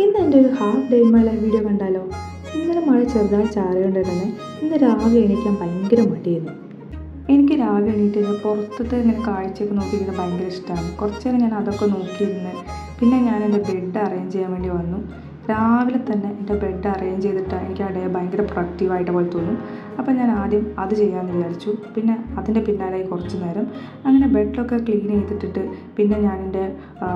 ഇന്ന് എൻ്റെ ഒരു half day in my life video കണ്ടാലോ? ഇന്നലെ മഴ ചെറുതായി ചാറിയോണ്ട് തന്നെ ഇന്ന് രാവിലെ എണീക്കാൻ ഭയങ്കര മടിയായിരുന്നു. എനിക്ക് രാവിലെ എണീറ്റ് പുറത്തത്തെ ഇങ്ങനെ കാഴ്ചയൊക്കെ നോക്കിയിരുന്നത് ഭയങ്കര ഇഷ്ടമാണ്. കുറച്ച് നേരം ഞാൻ അതൊക്കെ നോക്കിയിരുന്ന് പിന്നെ ഞാൻ എൻ്റെ ബെഡ് അറേഞ്ച് ചെയ്യാൻ വേണ്ടി വന്നു. രാവിലെ തന്നെ എൻ്റെ ബെഡ് അറേഞ്ച് ചെയ്തിട്ട് എനിക്ക് ആ ഡേ ഭയങ്കര പ്രൊഡക്റ്റീവായിട്ട് പോലെ തോന്നും. അപ്പോൾ ഞാൻ ആദ്യം അത് ചെയ്യാമെന്ന് വിചാരിച്ചു. പിന്നെ അതിൻ്റെ പിന്നാലെ കുറച്ച് നേരം അങ്ങനെ ബെഡൊക്കെ ക്ലീൻ ചെയ്തിട്ടിട്ട് പിന്നെ ഞാൻ എൻ്റെ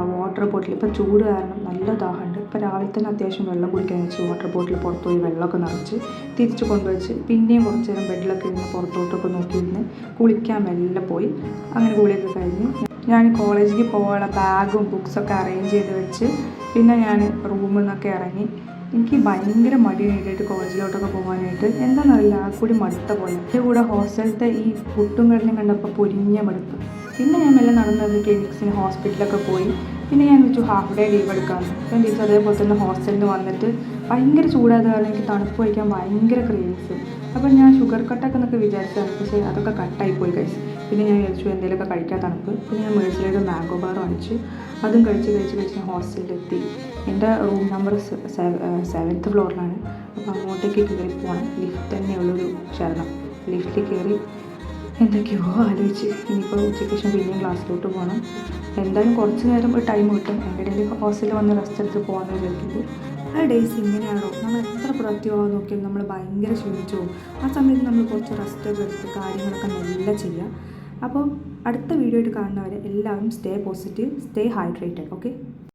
വാട്ടർ ബോട്ടിൽ, ഇപ്പോൾ ചൂട് കാരണം നല്ല ദാഹമുണ്ട്. ഇപ്പോൾ രാവിലെ തന്നെ അത്യാവശ്യം വെള്ളം കുടിക്കാൻ വെച്ച് വാട്ടർ ബോട്ടിൽ പുറത്ത് പോയി വെള്ളമൊക്കെ നിറച്ച് തിരിച്ച് കൊണ്ടുവച്ച് പിന്നെയും കുറച്ച് നേരം ബെഡിലൊക്കെ ഇരുന്ന് പുറത്തോട്ടൊക്കെ നോക്കിയിരുന്ന് കുളിക്കാൻ മെല്ലെ പോയി. അങ്ങനെ കുളിയൊക്കെ കഴിഞ്ഞ് ഞാൻ കോളേജിലേക്ക് പോകാനുള്ള ബാഗും ബുക്സൊക്കെ അറേഞ്ച് ചെയ്ത് വെച്ച് പിന്നെ ഞാൻ റൂമിൽ നിന്നൊക്കെ ഇറങ്ങി. എനിക്ക് ഭയങ്കര മടി നേടിയിട്ട് കോളേജിലോട്ടൊക്കെ പോകാനായിട്ട്. എന്താണെന്നറിയില്ല, ആ കൂടി മടുത്ത പോലെ. എൻ്റെ കൂടെ ഹോസ്റ്റലത്തെ ഈ പുട്ടും കടലും കണ്ടപ്പോൾ പൊരിഞ്ഞ മടുപ്പ്. പിന്നെ ഞാൻ മെല്ലെ നടന്നത് ക്ലിനിക്സിന് ഹോസ്പിറ്റലൊക്കെ പോയി. പിന്നെ ഞാൻ വെച്ചു ഹാഫ് ഡേ ലീവ് എടുക്കാമെന്ന്. ഞാൻ തിരിച്ച് അതേപോലെ തന്നെ ഹോസ്റ്റലിൽ നിന്ന് വന്നിട്ട് ഭയങ്കര ചൂടായത് കാരണം എനിക്ക് തണുപ്പ് കഴിക്കാൻ ഭയങ്കര ക്രേവിങ്സ്. അപ്പം ഞാൻ ഷുഗർ കട്ടൊക്കെ എന്നൊക്കെ വിചാരിച്ചതാണ്, പക്ഷേ അതൊക്കെ കട്ടായിപ്പോയി കഴിച്ച്. പിന്നെ ഞാൻ വിചാരിച്ചു എന്തെങ്കിലുമൊക്കെ കഴിക്കാൻ തണുപ്പ്. പിന്നെ ഞാൻ മേഴ്സിലൊരു മാംഗോ ബാർ വാങ്ങിച്ചു. അതും കഴിച്ച് ഞാൻ ഹോസ്റ്റലിലെത്തി. എൻ്റെ റൂം നമ്പർ 7th ഫ്ലോറിലാണ്. അപ്പോൾ അങ്ങോട്ടേക്ക് കയറി പോകണം. ലിഫ്റ്റ് തന്നെയുള്ളൊരു ശരണം. ലിഫ്റ്റിൽ കയറി എന്തൊക്കെയോ ആലോചിച്ച് ഇനിയിപ്പോൾ ഉച്ചയ്ക്ക് ശേഷം പിന്നെയും ക്ലാസ്സിലോട്ട് പോകണം. എന്തായാലും കുറച്ച് നേരം ഒരു ടൈം കിട്ടും. എൻ്റെ ഇടയിൽ ഹോസ്റ്റലിൽ വന്ന് റെസ്റ്റ് എടുത്ത് പോകാമെന്ന് വിചാരിക്കുന്നത്. ആ ഡേയ്സ് ഇങ്ങനെയാണോ? നമ്മൾ എത്ര പ്രൊഡക്റ്റീവ് ആവാൻ നോക്കിയാലും നമ്മൾ ഭയങ്കര ക്ഷീണിച്ചു പോകും. ആ സമയത്ത് നമ്മൾ കുറച്ച് റെസ്റ്റൊക്കെ എടുത്ത് കാര്യങ്ങളൊക്കെ നല്ല ചെയ്യുക. അപ്പോൾ അടുത്ത വീഡിയോ ആയിട്ട് കാണുന്നവരെ എല്ലാവരും stay positive, stay hydrated. Okay.